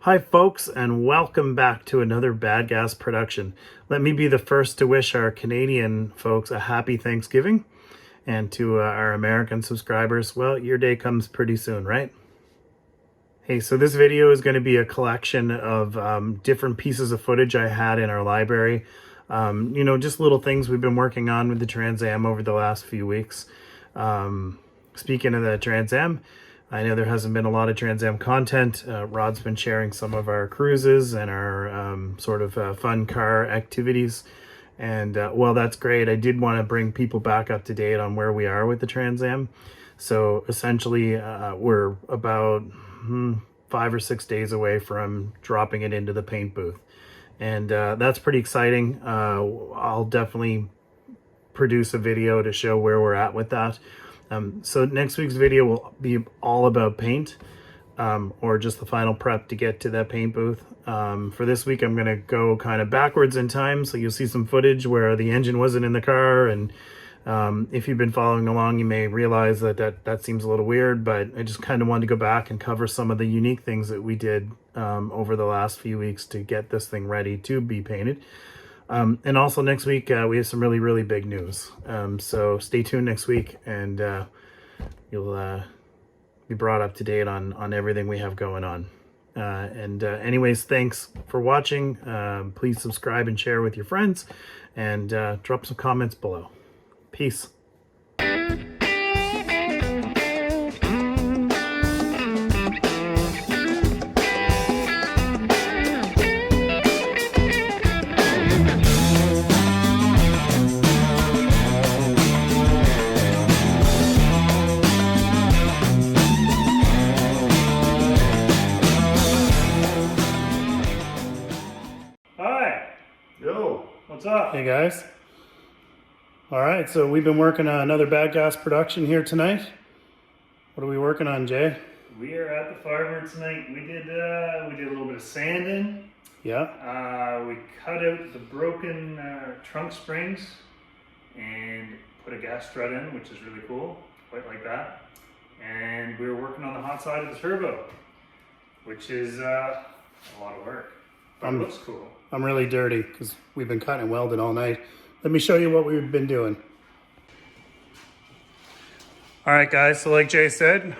Hi folks, and welcome back to another Bad Gas production. Let me be the first to wish our Canadian folks a happy Thanksgiving, and to our American subscribers, well, your day comes pretty soon, right? Hey, so this video is going to be a collection of different pieces of footage I had in our library. Just little things we've been working on with the Trans Am over the last few weeks. Speaking of the Trans Am, I know there hasn't been a lot of Trans Am content. Rod's been sharing some of our cruises and our fun car activities. And well, that's great. I did want to bring people back up to date on where we are with the Trans Am. So essentially, we're about 5 or 6 days away from dropping it into the paint booth. And that's pretty exciting. I'll definitely produce a video to show where we're at with that. So next week's video will be all about paint, or just the final prep to get to that paint booth. For this week, I'm going to go kind of backwards in time. So you'll see some footage where the engine wasn't in the car. And if you've been following along, you may realize that seems a little weird, but I just kind of wanted to go back and cover some of the unique things that we did over the last few weeks to get this thing ready to be painted. And also next week, we have some really big news. So stay tuned next week, and you'll be brought up to date on everything we have going on. Anyways, thanks for watching. Please subscribe and share with your friends, and drop some comments below. Peace. Hi. Yo. What's up? Hey guys. All right, so we've been working on another Bad Gas production here tonight. What are we working on, Jay? We are at the Firebird tonight. We did a little bit of sanding. Yeah. We cut out the broken trunk springs and put a gas strut in, which is really cool. Quite like that. And we were working on the hot side of the turbo, which is a lot of work. But it looks cool. I'm really dirty because we've been cutting and welding all night. Let me show you what we've been doing. All right, guys, so like Jay said,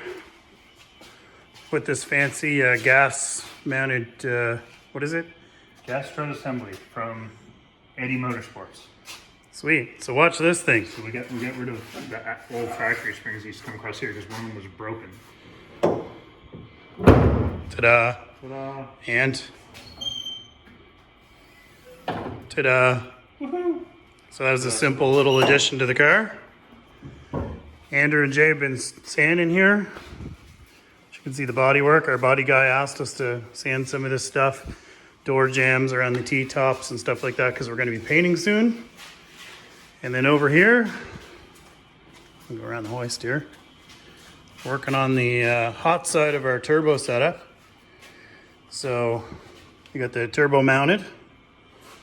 with this fancy gas-mounted, what is it? Gas strut assembly from Eddie Motorsports. Sweet. So watch this thing. So we got rid of the old factory springs that used to come across here because one of them was broken. Ta-da. Ta-da. And ta-da. Woohoo. So that was a simple little addition to the car. Andrew and Jay have been sanding here. As you can see the body work. Our body guy asked us to sand some of this stuff. Door jams around the T-tops and stuff like that because we're going to be painting soon. And then over here, I'll go around the hoist here. Working on the hot side of our turbo setup. So you got the turbo mounted.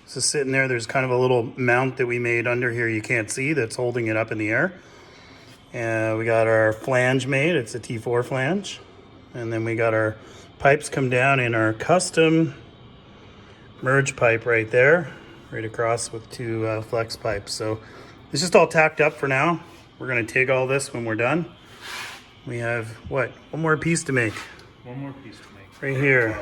This is sitting there. There's kind of a little mount that we made under here you can't see that's holding it up in the air. And we got our flange made. It's a T4 flange. And then we got our pipes come down in our custom merge pipe right there, right across with two flex pipes. So it's just all tacked up for now. We're going to TIG all this when we're done. We have, what, one more piece to make. One more piece to make. Right here.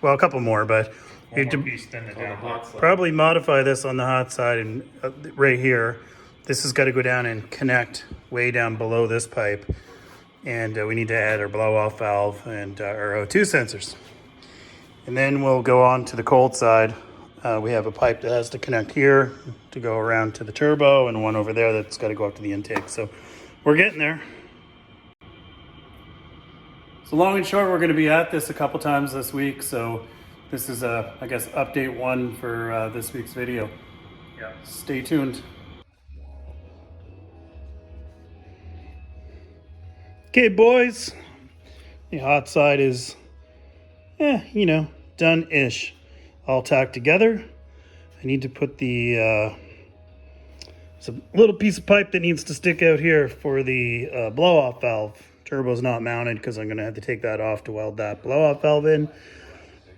Well, a couple more, but One more piece than the hot side. Probably modify this on the hot side, and right here, this has got to go down and connect way down below this pipe. And we need to add our blow-off valve and our O2 sensors. And then we'll go on to the cold side. We have a pipe that has to connect here to go around to the turbo, and one over there that's got to go up to the intake. So we're getting there. So long and short, we're going to be at this a couple times this week. So this is, I guess, update one for this week's video. Yeah. Stay tuned. Okay, boys. The hot side is, done-ish. All tacked together. I need to put the, there's a little piece of pipe that needs to stick out here for the blow-off valve. Turbo's not mounted because I'm going to have to take that off to weld that blow-off valve in.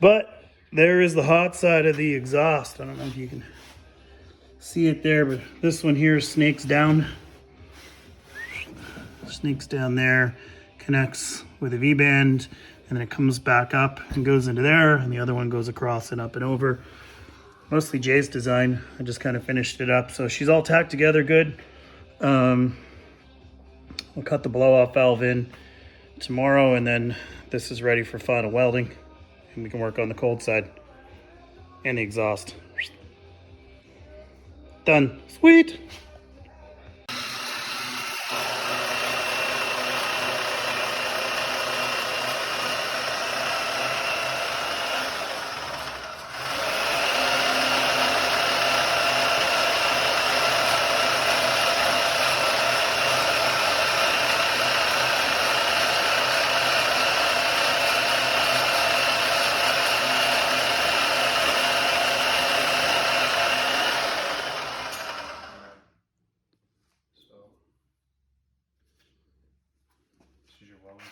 But there is the hot side of the exhaust. I don't know if you can see it there, but this one here snakes down. Snakes down there, connects with a V-band, and then it comes back up and goes into there, and the other one goes across and up and over. Mostly Jay's design. I just kind of finished it up. So she's all tacked together good. I'll cut the blow-off valve in tomorrow, and then this is ready for final welding, and we can work on the cold side and the exhaust. Done. Sweet.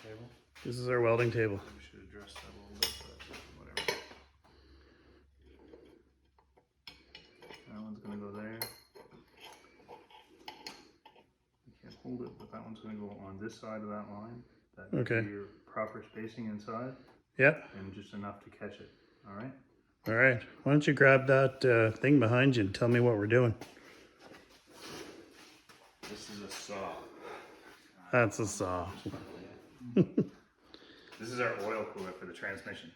Table. This is our welding table. We should address that a little bit, but whatever. That one's gonna go there. You can't hold it, but that one's gonna go on this side of that line. That gives Okay. you your proper spacing inside, Yep. and just enough to catch it. All right. All right. Why don't you grab that thing behind you and tell me what we're doing? This is a saw. That's a saw. This is our oil cooler for the transmission.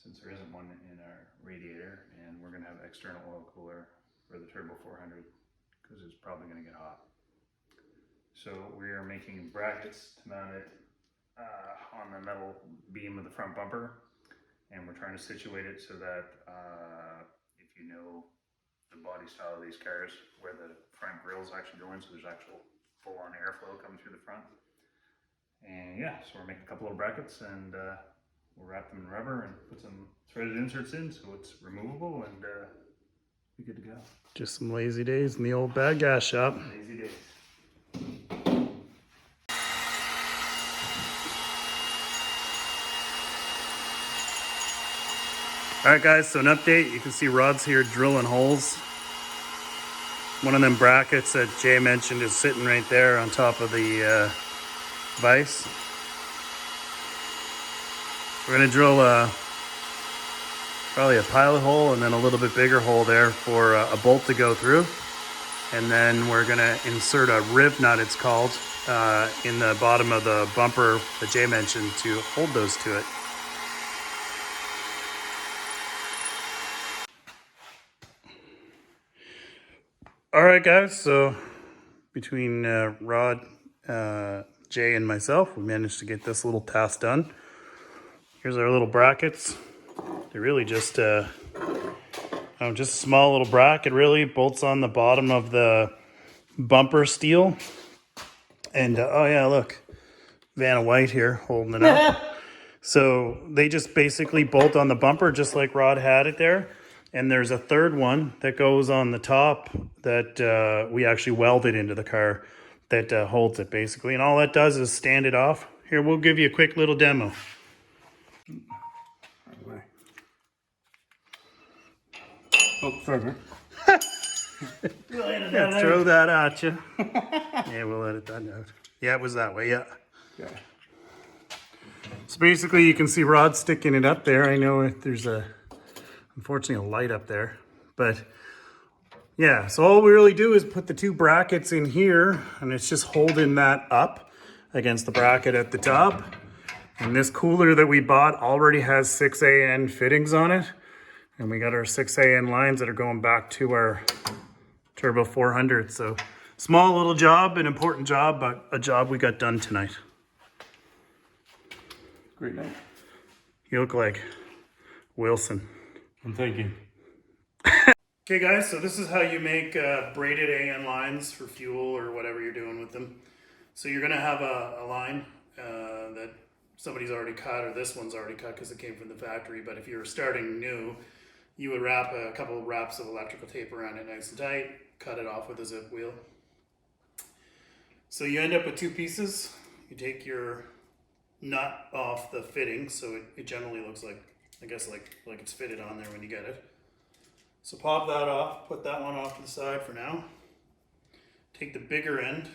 Since there isn't one in our radiator, and we're gonna have external oil cooler for the Turbo 400 because it's probably gonna get hot. So we are making brackets to mount it on the metal beam of the front bumper, and we're trying to situate it so that if you know the body style of these cars, where the front grills actually go in, so there's actual full-on airflow coming through the front. And yeah, so we're making a couple of brackets, and we'll wrap them in rubber and put some threaded inserts in so it's removable, and be good to go. Just some lazy days in the old bad gas shop. Lazy days. All right, guys, so an update. You can see Rod's here drilling holes. One of them brackets that Jay mentioned is sitting right there on top of the vise. We're gonna drill probably a pilot hole and then a little bit bigger hole there for a bolt to go through. And then we're gonna insert a riv nut, it's called, in the bottom of the bumper that Jay mentioned to hold those to it. All right, guys, so between Rod, Jay, and myself, we managed to get this little task done. Here's our little brackets. They're really just just a small little bracket, really. Bolts on the bottom of the bumper steel. And, oh yeah, look, Vanna White here holding it up. So they just basically bolt on the bumper just like Rod had it there. And there's a third one that goes on the top that we actually welded into the car that holds it basically. And all that does is stand it off. Here, we'll give you a quick little demo. Oh, further. Yeah, throw that at you. Yeah, we'll edit that out. Yeah, it was that way, yeah. Yeah. So basically you can see Rod sticking it up there. I know there's unfortunately a light up there, but yeah, so all we really do is put the two brackets in here, and it's just holding that up against the bracket at the top. And this cooler that we bought already has 6AN fittings on it. And we got our 6AN lines that are going back to our Turbo 400. So small little job, an important job, but a job we got done tonight. Great night. You look like Wilson. I'm thinking. Okay guys, so this is how you make braided AN lines for fuel or whatever you're doing with them. So you're gonna have a line that somebody's already cut, or this one's already cut because it came from the factory. But if you're starting new, you would wrap a couple of wraps of electrical tape around it nice and tight, cut it off with a zip wheel. So you end up with two pieces. You take your nut off the fitting, so it generally looks like I guess like it's fitted on there when you get it. So pop that off, put that one off to the side for now. Take the bigger end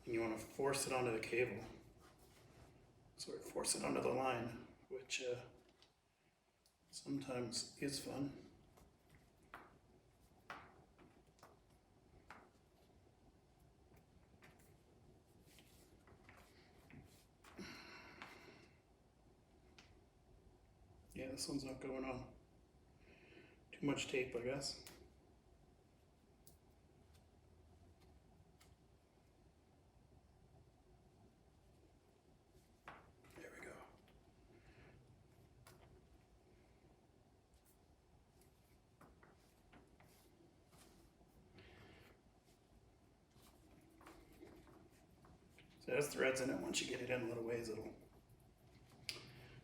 and you want to force it onto the cable. Sort of force it onto the line, which sometimes is fun. Yeah, this one's not going on. Too much tape, I guess. There we go. So it has threads in it. Once you get it in a little ways, it'll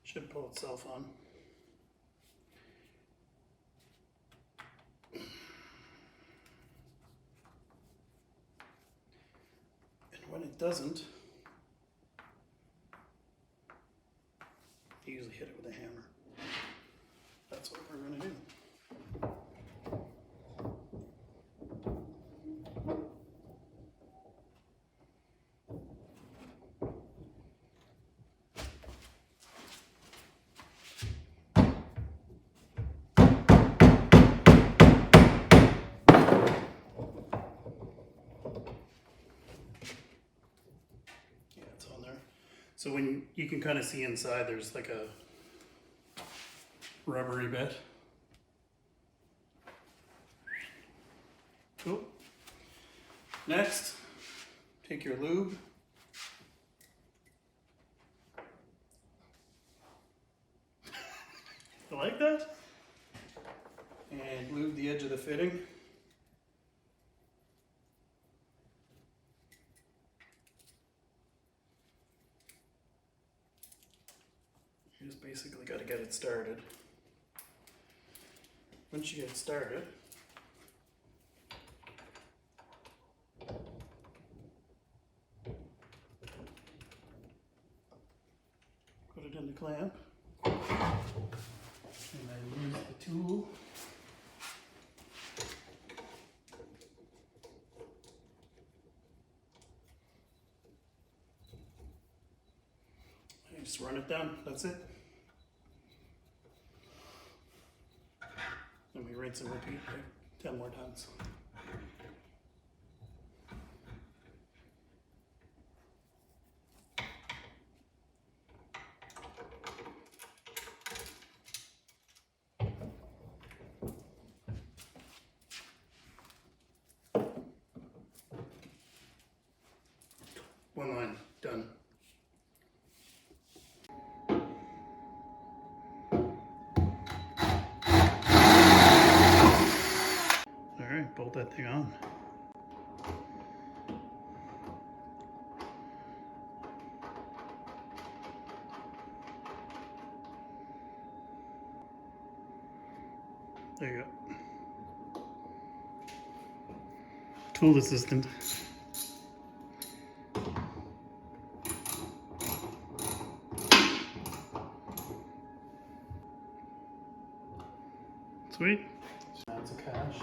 should pull itself on. When it doesn't, you usually hit it with a hammer. That's what we're going to do. So when you can kind of see inside, there's like a rubbery bit. Cool. Next, take your lube. You like that? And lube the edge of the fitting. You just basically got to get it started. Once you get it started, put it in the clamp, and then use the tool. And just run it down, that's it. And we rinse and repeat like 10 more times. One line, done. All right, bolt that thing on. There you go. Tool assistant. Sweet. That's a cache.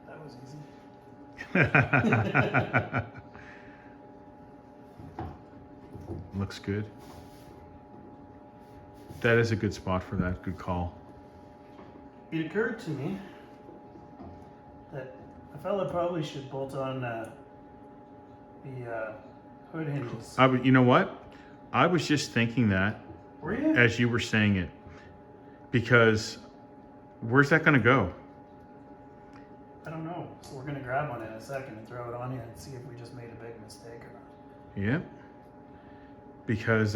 That was easy. Looks good. That is a good spot for that. Good call. It occurred to me that a fella probably should bolt on the hood hinges. You know what? I was just thinking that Were you? as you were saying it, because where's that going to go? I don't know. So we're gonna grab one in a second and throw it on here and see if we just made a big mistake or not. Yeah. Because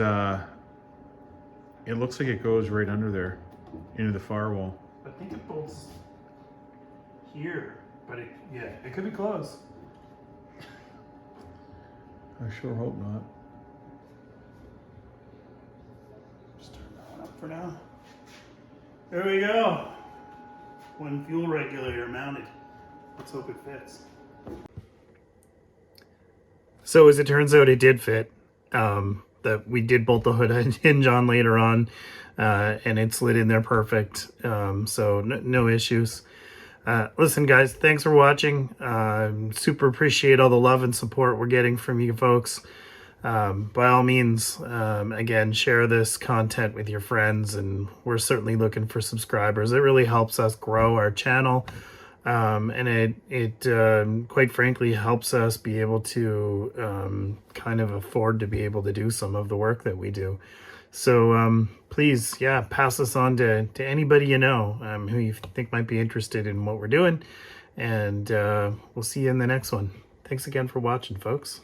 it looks like it goes right under there, into the firewall. I think it bolts here, but it could be close. I sure hope not. Just turn that one up. for now. There we go. One fuel regulator mounted. Let's hope it fits. So as it turns out, it did fit. That we did bolt the hood and hinge on later on, and it slid in there perfect. So no issues. Listen, guys, thanks for watching. Super appreciate all the love and support we're getting from you folks. By all means, again, share this content with your friends, and we're certainly looking for subscribers. It really helps us grow our channel, and it quite frankly helps us be able to kind of afford to be able to do some of the work that we do. So please, yeah, pass this on to anybody you know who you think might be interested in what we're doing, and we'll see you in the next one. Thanks again for watching, folks.